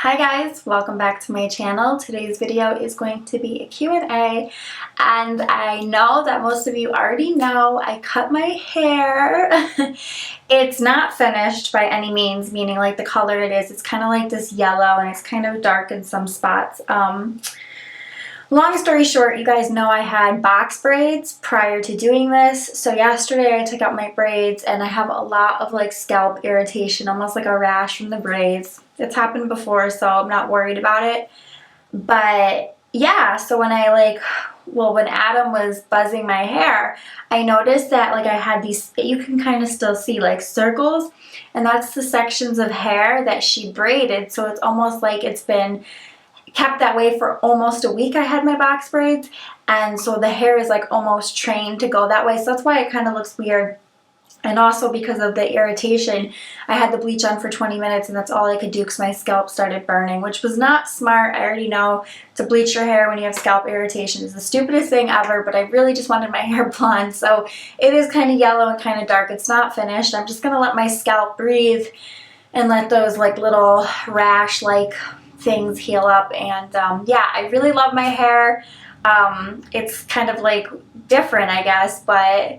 Hi guys, welcome back to my channel. Today's video is going to be a Q&A, and I know that most of you already know I cut my hair. It's not finished by any means, meaning like the color it is, it's kind of like this yellow and it's kind of dark in some spots. Long story short, you guys know I had box braids prior to doing this. So yesterday I took out my braids and I have a lot of like scalp irritation, almost like a rash from the braids. It's happened before, so I'm not worried about it. But yeah, so when when Adam was buzzing my hair, I noticed that like I had these, you can kind of still see like circles, and that's the sections of hair that she braided. So it's almost like it's been kept that way for almost a week. I had my box braids, and so the hair is like almost trained to go that way, so that's why it kind of looks weird. And also because of the irritation, I had the bleach on for 20 minutes and that's all I could do because my scalp started burning, which was not smart. I already know to bleach your hair when you have scalp irritation is the stupidest thing ever, but I really just wanted my hair blonde, so it is kind of yellow and kind of dark. It's not finished. I'm just gonna let my scalp breathe and let those like little rash like things heal up. And yeah, I really love my hair. It's kind of like different, I guess, but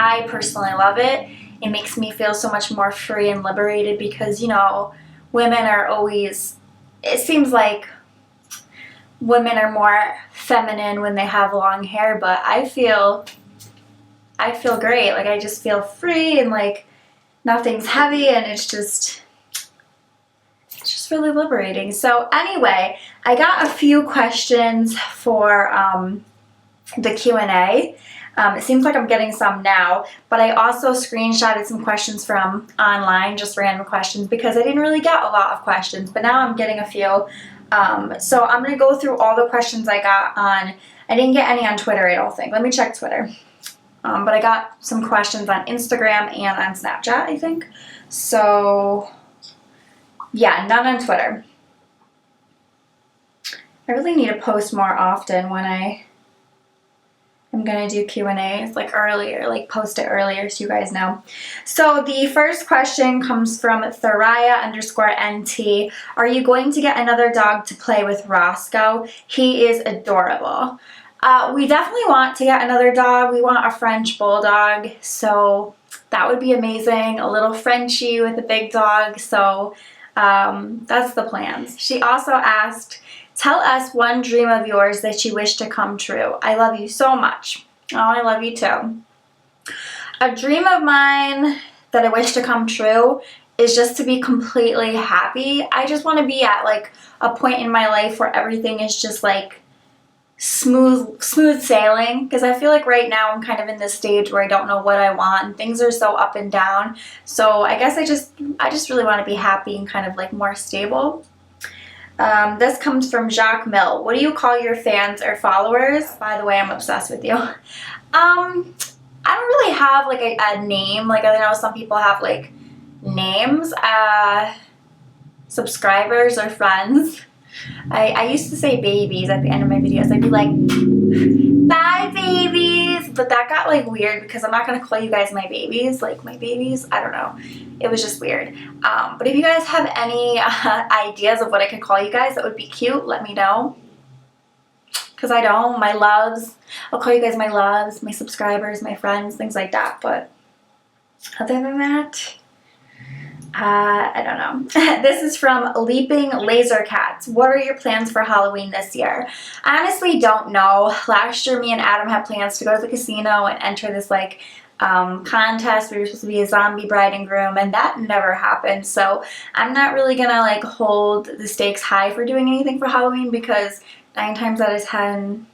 I personally love it. It makes me feel so much more free and liberated because, you know, women are always, it seems like women are more feminine when they have long hair, but I feel great. Like I just feel free and like nothing's heavy, and it's just really liberating. So anyway, I got a few questions for the Q&A. It seems like I'm getting some now, but I also screenshotted some questions from online, just random questions, because I didn't really get a lot of questions, but now I'm getting a few. So I'm going to go through all the questions I got on, I didn't get any on Twitter, I don't think. Let me check Twitter. But I got some questions on Instagram and on Snapchat, I think. So yeah, none on Twitter. I really need to post more often when I'm gonna do Q&As, like earlier, like post it earlier so you guys know. So the first question comes from Thariah_NT. Are you going to get another dog to play with Roscoe? He is adorable. We definitely want to get another dog. We want a French bulldog, so that would be amazing. A little Frenchie with a big dog, so that's the plans. She also asked, tell us one dream of yours that you wish to come true. I love you so much. Oh, I love you too. A dream of mine that I wish to come true is just to be completely happy. I just want to be at like a point in my life where everything is just like smooth sailing, because I feel like right now I'm kind of in this stage where I don't know what I want. Things are so up and down. So I guess I just really want to be happy and kind of like more stable. This comes from Jacques Mill. What do you call your fans or followers? By the way, I'm obsessed with you. I don't really have like a name. Like I know some people have like names. Subscribers or friends. I used to say babies at the end of my videos. I'd be like, bye babies, but that got like weird because I'm not going to call you guys my babies, like my babies, I don't know, it was just weird. But if you guys have any ideas of what I could call you guys that would be cute, let me know, because I don't. My loves, I'll call you guys my loves, my subscribers, my friends, things like that. But other than that, I don't know. This is from Leaping Laser Cats. What are your plans for Halloween this year? I honestly don't know. Last year, me and Adam had plans to go to the casino and enter this like contest. We were supposed to be a zombie bride and groom, and that never happened. So I'm not really gonna like hold the stakes high for doing anything for Halloween, because 9 times out of 10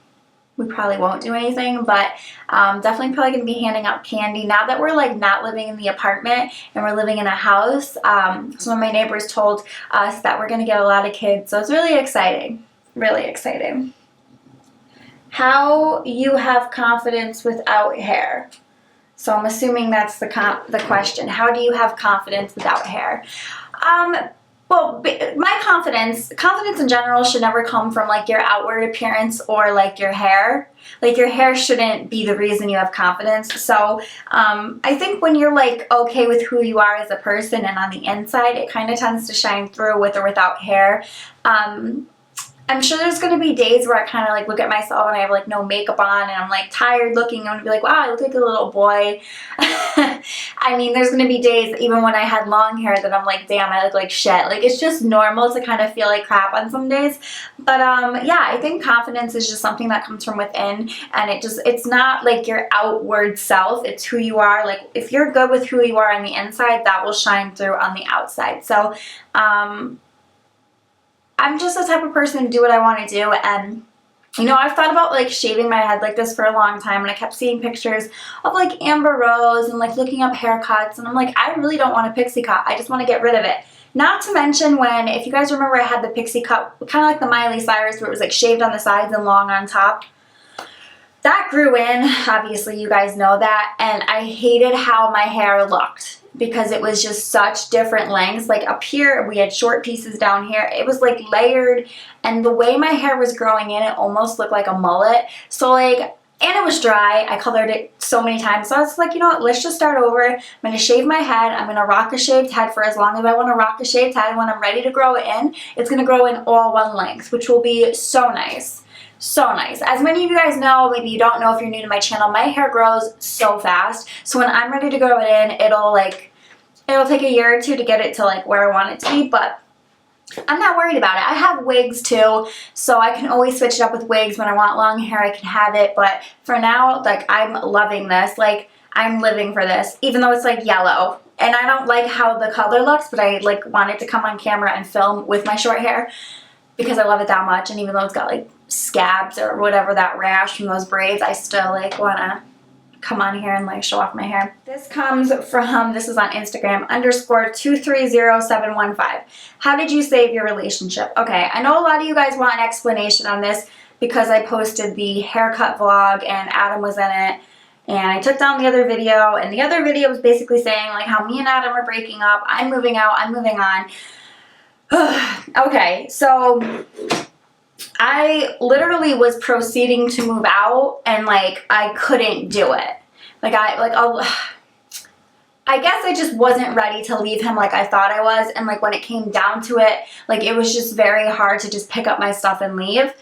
we probably won't do anything. But definitely probably going to be handing out candy now that we're like not living in the apartment and we're living in a house. Some of my neighbors told us that we're going to get a lot of kids, so it's really exciting, really exciting. How you have confidence without hair? So I'm assuming that's the question. How do you have confidence without hair? well, my confidence in general should never come from like your outward appearance or like your hair. Like your hair shouldn't be the reason you have confidence. So I think when you're like okay with who you are as a person and on the inside, it kind of tends to shine through with or without hair. I'm sure there's going to be days where I kind of like look at myself and I have like no makeup on and I'm like tired looking. I'm going to be like, wow, I look like a little boy. I mean, there's going to be days even when I had long hair that I'm like, damn, I look like shit. Like it's just normal to kind of feel like crap on some days. But yeah, I think confidence is just something that comes from within, and it's not like your outward self. It's who you are. Like if you're good with who you are on the inside, that will shine through on the outside. So, I'm just the type of person to do what I want to do, and you know, I've thought about like shaving my head like this for a long time, and I kept seeing pictures of like Amber Rose and like looking up haircuts, and I'm like, I really don't want a pixie cut. I just want to get rid of it. Not to mention when, if you guys remember, I had the pixie cut, kind of like the Miley Cyrus, where it was like shaved on the sides and long on top. That grew in, obviously you guys know that, and I hated how my hair looked because it was just such different lengths. Like up here, we had short pieces down here. It was like layered, and the way my hair was growing in, it almost looked like a mullet. So like, and it was dry. I colored it so many times. So I was like, you know what, let's just start over. I'm going to shave my head. I'm going to rock a shaved head for as long as I want to rock a shaved head. And when I'm ready to grow it in, it's going to grow in all one length, which will be so nice. So nice. As many of you guys know, maybe you don't know if you're new to my channel, my hair grows so fast. So when I'm ready to grow it in, it'll take a year or two to get it to like where I want it to be, but I'm not worried about it. I have wigs too, so I can always switch it up with wigs. When I want long hair, I can have it, but for now, like, I'm loving this. Like, I'm living for this, even though it's like yellow. And I don't like how the color looks, but I like wanted to come on camera and film with my short hair because I love it that much. And even though it's got like scabs or whatever, that rash from those braids, I still like want to come on here and like show off my hair. This comes from, this is on Instagram, _230715. How did you save your relationship? Okay, I know a lot of you guys want an explanation on this because I posted the haircut vlog and Adam was in it. And I took down the other video, and the other video was basically saying like how me and Adam are breaking up, I'm moving out, I'm moving on. Okay, so I literally was proceeding to move out, and like I couldn't do it. I guess I just wasn't ready to leave him like I thought I was, and like when it came down to it, like it was just very hard to just pick up my stuff and leave.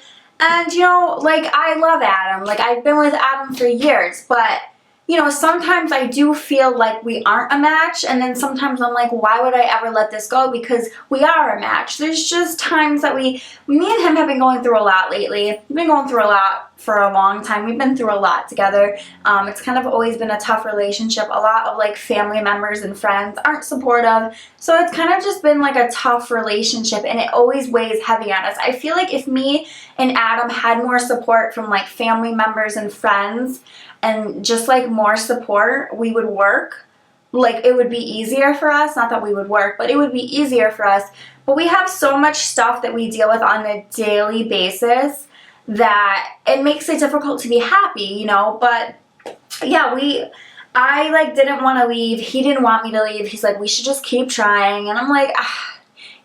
And you know, like I love Adam. Like I've been with Adam for years, but you know, sometimes I do feel like we aren't a match, and then sometimes I'm like, why would I ever let this go? Because we are a match. There's just times that me and him have been going through a lot lately. We've been going through a lot for a long time. We've been through a lot together. It's kind of always been a tough relationship. A lot of like family members and friends aren't supportive. So it's kind of just been like a tough relationship, and it always weighs heavy on us. I feel like if me and Adam had more support from like family members and friends, and just like more support, we would work. Like it would be easier for us. Not that we would work, but it would be easier for us. But we have so much stuff that we deal with on a daily basis that it makes it difficult to be happy, you know. But yeah, I like didn't want to leave. He didn't want me to leave. He's like, we should just keep trying. And I'm like,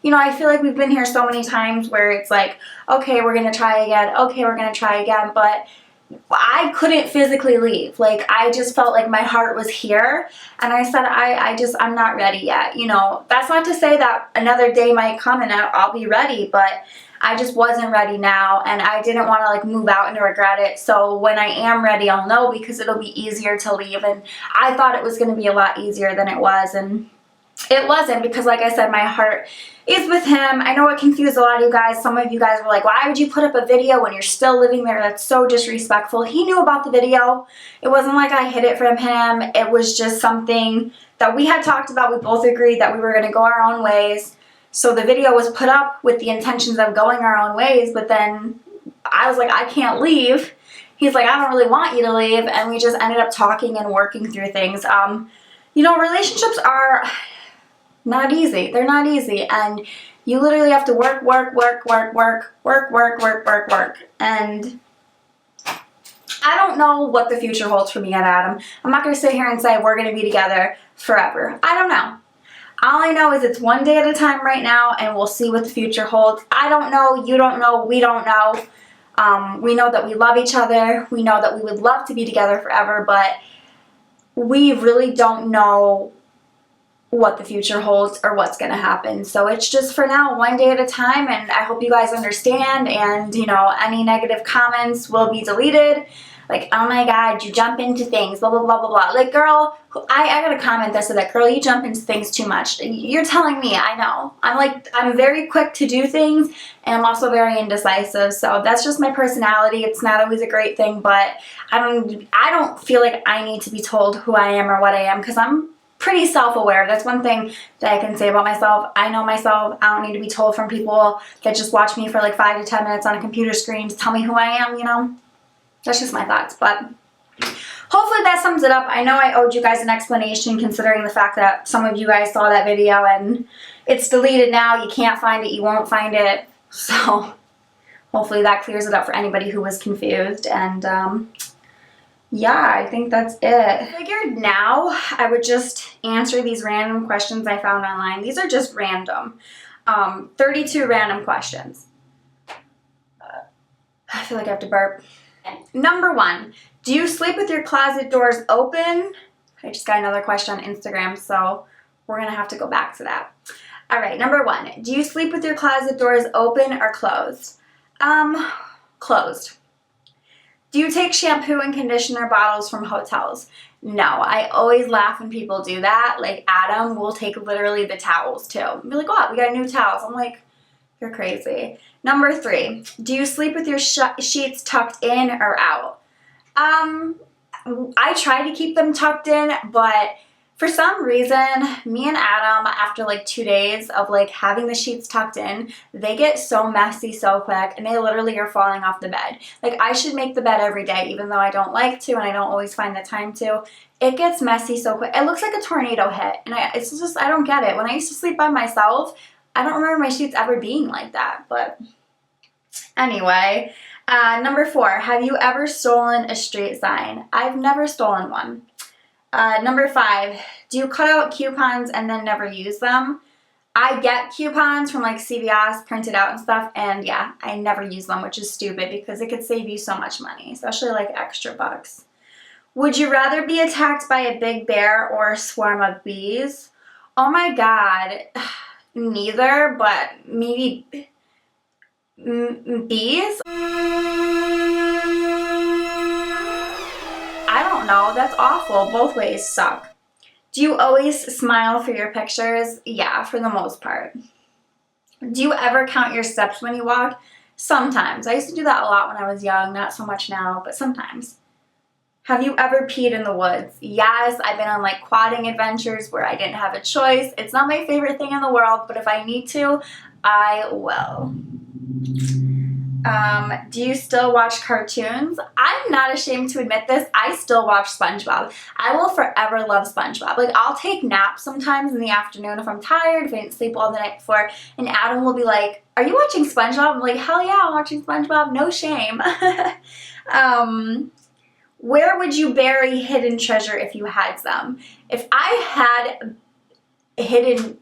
you know, I feel like we've been here so many times where it's like, okay, we're going to try again. Okay, we're going to try again. But I couldn't physically leave. Like I just felt like my heart was here, and I said I'm not ready yet. You know, that's not to say that another day might come and I'll be ready, but I just wasn't ready now, and I didn't want to like move out and regret it. So when I am ready, I'll know, because it'll be easier to leave. And I thought it was going to be a lot easier than it was, and it wasn't, because like I said, my heart is with him. I know it confused a lot of you guys. Some of you guys were like, why would you put up a video when you're still living there? That's so disrespectful. He knew about the video. It wasn't like I hid it from him. It was just something that we had talked about. We both agreed that we were going to go our own ways. So the video was put up with the intentions of going our own ways, but then I was like, I can't leave. He's like, I don't really want you to leave. And we just ended up talking and working through things. You know, relationships are not easy. They're not easy, and you literally have to work. And I don't know what the future holds for me and Adam. I'm not going to sit here and say we're going to be together forever. I don't know. All I know is it's one day at a time right now, and we'll see what the future holds. I don't know, you don't know, we don't know. We know that we love each other. We know that we would love to be together forever, but we really don't know what the future holds or what's going to happen. So it's just for now, one day at a time, and I hope you guys understand, and you know, any negative comments will be deleted. Like, oh my god, you jump into things, blah blah blah blah blah. Like, girl, I got a comment that said that, girl, you jump into things too much. You're telling me. I know. I'm very quick to do things, and I'm also very indecisive. So that's just my personality. It's not always a great thing, but I don't feel like I need to be told who I am or what I am, because I'm pretty self-aware. That's one thing that I can say about myself. I know myself. I don't need to be told from people that just watch me for like 5 to 10 minutes on a computer screen to tell me who I am, you know? That's just my thoughts, but hopefully that sums it up. I know I owed you guys an explanation, considering the fact that some of you guys saw that video and it's deleted now. You can't find it. You won't find it. So hopefully that clears it up for anybody who was confused. And yeah, I think that's it. I figured now I would just answer these random questions I found online. These are just random. 32 random questions. I feel like I have to burp. Number 1, do you sleep with your closet doors open? I just got another question on Instagram, so we're going to have to go back to that. All right, number 1, do you sleep with your closet doors open or closed? Closed. Do you take shampoo and conditioner bottles from hotels? No, I always laugh when people do that. Like, Adam will take literally the towels too. Be like, oh, we got new towels. I'm like, you're crazy. Number 3, do you sleep with your sheets tucked in or out? I try to keep them tucked in, but for some reason, me and Adam, after like 2 days of like having the sheets tucked in, they get so messy so quick, and they literally are falling off the bed. Like, I should make the bed every day, even though I don't like to and I don't always find the time to. It gets messy so quick. It looks like a tornado hit, and it's just, I don't get it. When I used to sleep by myself, I don't remember my sheets ever being like that, but anyway. Number 4, have you ever stolen a street sign? I've never stolen one. Number 5, do you cut out coupons and then never use them? I get coupons from like CVS printed out and stuff, and yeah, I never use them, which is stupid because it could save you so much money, especially like extra bucks. Would you rather be attacked by a big bear or a swarm of bees? Oh my god. Neither, but maybe bees? I don't know. That's awful. Both ways suck. Do you always smile for your pictures? Yeah, for the most part. Do you ever count your steps when you walk? Sometimes. I used to do that a lot when I was young. Not so much now, but sometimes. Have you ever peed in the woods? Yes, I've been on like quadding adventures where I didn't have a choice. It's not my favorite thing in the world, but if I need to, I will. Do you still watch cartoons? I'm not ashamed to admit this. I still watch SpongeBob. I will forever love SpongeBob. Like, I'll take naps sometimes in the afternoon if I'm tired, if I didn't sleep all the night before, and Adam will be like, are you watching SpongeBob? I'm like, hell yeah, I'm watching SpongeBob. No shame. Where would you bury hidden treasure if you had some? If I had hidden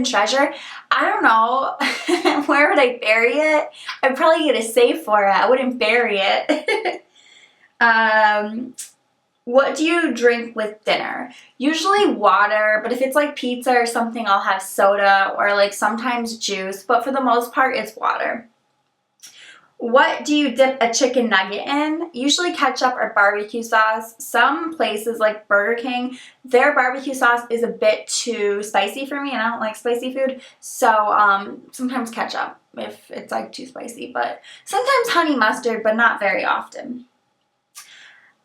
treasure? I don't know. Where would I bury it? I'd probably get a safe for it. I wouldn't bury it. What do you drink with dinner? Usually water, but if it's like pizza or something, I'll have soda or like sometimes juice, but for the most part, it's water. What do you dip a chicken nugget in? Usually ketchup or barbecue sauce. Some places like Burger King, their barbecue sauce is a bit too spicy for me, and I don't like spicy food. So sometimes ketchup if it's like too spicy, but sometimes honey mustard, but not very often.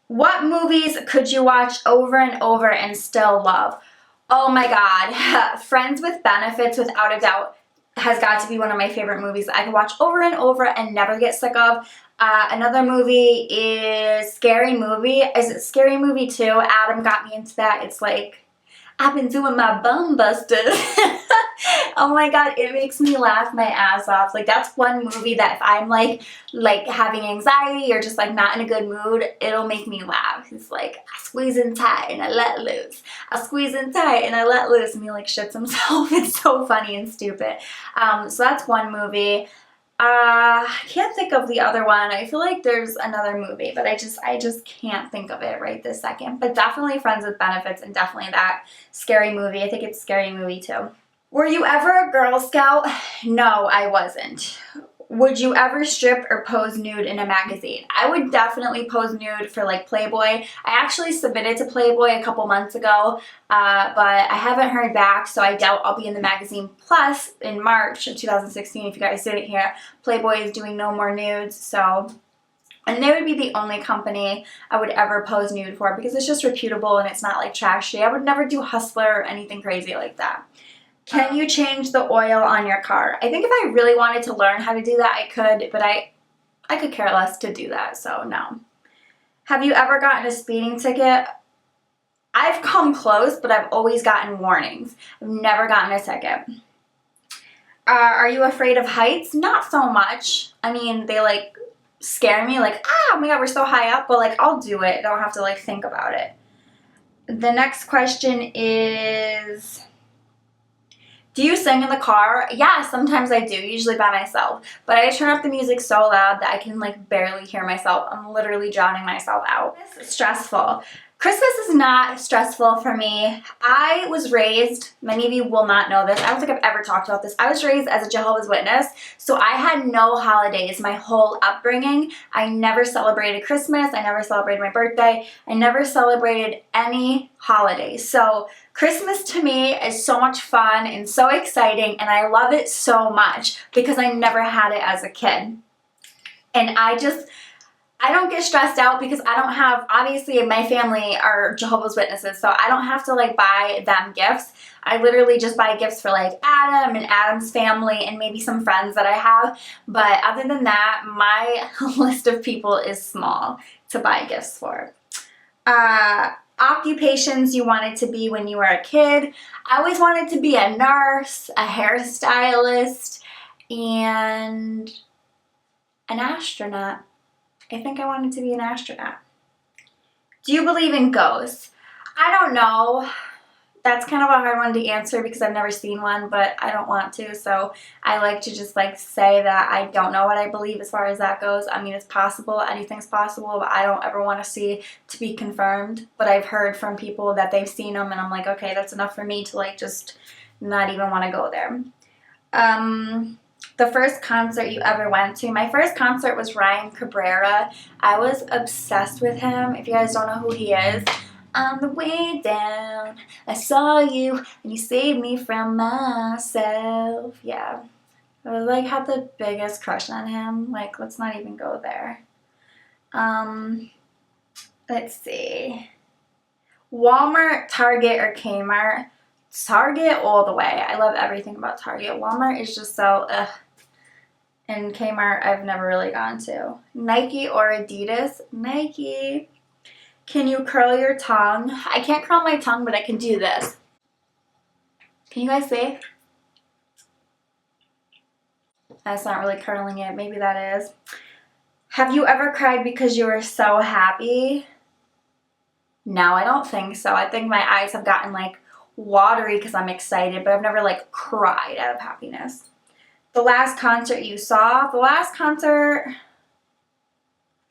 What movies could you watch over and over and still love? Oh my god, Friends with Benefits, without a doubt, has got to be one of my favorite movies that I can watch over and over and never get sick of. Another movie is Scary Movie. Is it Scary Movie 2? Adam got me into that. It's like, I've been doing my bum busters. Oh my god, it makes me laugh my ass off. Like, that's one movie that if I'm like having anxiety or just like not in a good mood, it'll make me laugh. It's like, I squeeze in tight and I let loose. I squeeze in tight and I let loose, and he like shits himself. It's so funny and stupid. So that's one movie. I can't think of the other one. I feel like there's another movie, but I just can't think of it right this second. But definitely Friends with Benefits, and definitely that Scary Movie. I think it's Scary Movie too. Were you ever a Girl Scout? No, I wasn't. Would you ever strip or pose nude in a magazine? I would definitely pose nude for like Playboy. I actually submitted to Playboy a couple months ago, but I haven't heard back, so I doubt I'll be in the magazine. Plus, in March of 2016, if you guys didn't hear, Playboy is doing no more nudes, so... And they would be the only company I would ever pose nude for, because it's just reputable and it's not like trashy. I would never do Hustler or anything crazy like that. Can you change the oil on your car? I think if I really wanted to learn how to do that, I could, but I could care less to do that, so no. Have you ever gotten a speeding ticket? I've come close, but I've always gotten warnings. I've never gotten a ticket. Are you afraid of heights? Not so much. I mean, they like scare me, like, oh my god, we're so high up, but like, I'll do it. I don't have to like think about it. The next question is... Do you sing in the car? Yeah, sometimes I do, usually by myself. But I turn up the music so loud that I can like barely hear myself. I'm literally drowning myself out. It's stressful. Christmas is not stressful for me. I was raised, many of you will not know this, I don't think I've ever talked about this. I was raised as a Jehovah's Witness, so I had no holidays my whole upbringing. I never celebrated Christmas, I never celebrated my birthday, I never celebrated any holidays. So Christmas to me is so much fun and so exciting, and I love it so much because I never had it as a kid. And I don't get stressed out because I don't have, obviously my family are Jehovah's Witnesses, so I don't have to like buy them gifts. I literally just buy gifts for like Adam and Adam's family and maybe some friends that I have. But other than that, my list of people is small to buy gifts for. Occupations you wanted to be when you were a kid. I always wanted to be a nurse, a hairstylist, and an astronaut. I think I wanted to be an astronaut. Do you believe in ghosts? I don't know. That's kind of a hard one to answer because I've never seen one, but I don't want to, so I like to just like say that I don't know what I believe as far as that goes. I mean, it's possible, anything's possible, but I don't ever want to see to be confirmed. But I've heard from people that they've seen them, and I'm like, okay, that's enough for me to like just not even want to go there. The first concert you ever went to. My first concert was Ryan Cabrera. I was obsessed with him. If you guys don't know who he is. On the way down, I saw you and you saved me from myself. Yeah. I like had the biggest crush on him. Like, let's not even go there. Let's see. Walmart, Target, or Kmart? Target all the way. I love everything about Target. Walmart is just so, ugh. And Kmart, I've never really gone to. Nike or Adidas? Nike. Can you curl your tongue? I can't curl my tongue, but I can do this. Can you guys see? That's not really curling it. Maybe that is. Have you ever cried because you were so happy? No, I don't think so. I think my eyes have gotten like watery because I'm excited, but I've never like cried out of happiness. The last concert you saw? The last concert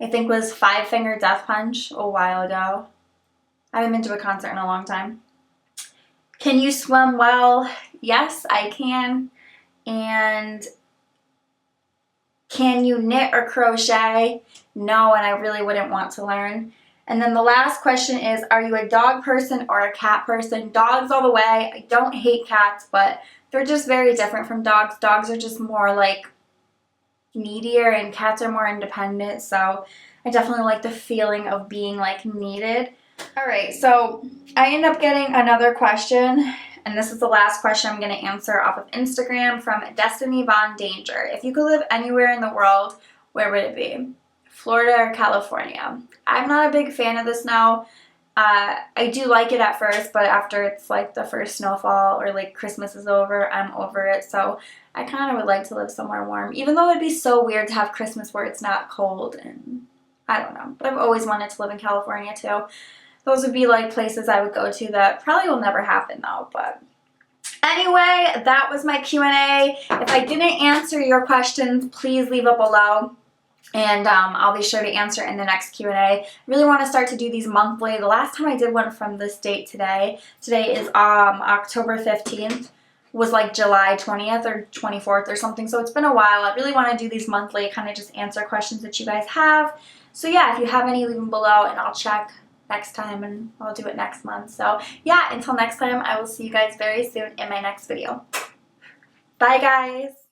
I think was Five Finger Death Punch a while ago. I haven't been to a concert in a long time. Can you swim well? Yes, I can. And can you knit or crochet? No, and I really wouldn't want to learn. And then the last question is, are you a dog person or a cat person? Dogs all the way. I don't hate cats, but they're just very different from dogs. Dogs are just more like needier and cats are more independent, so I definitely like the feeling of being like needed. Alright, so I end up getting another question, and this is the last question I'm going to answer off of Instagram from Destiny Von Danger. If you could live anywhere in the world, where would it be? Florida or California? I'm not a big fan of the snow. I do like it at first, but after it's like the first snowfall or like Christmas is over, I'm over it. So I kind of would like to live somewhere warm, even though it'd be so weird to have Christmas where it's not cold, and I don't know. But I've always wanted to live in California too. Those would be like places I would go to that probably will never happen though. But anyway, that was my Q&A. If I didn't answer your questions, please leave it below. And I'll be sure to answer in the next Q&A. I really want to start to do these monthly. The last time I did one from this date today is October 15th, was like July 20th or 24th or something. So it's been a while. I really want to do these monthly, kind of just answer questions that you guys have. So yeah, if you have any, leave them below and I'll check next time and I'll do it next month. So yeah, until next time, I will see you guys very soon in my next video. Bye guys!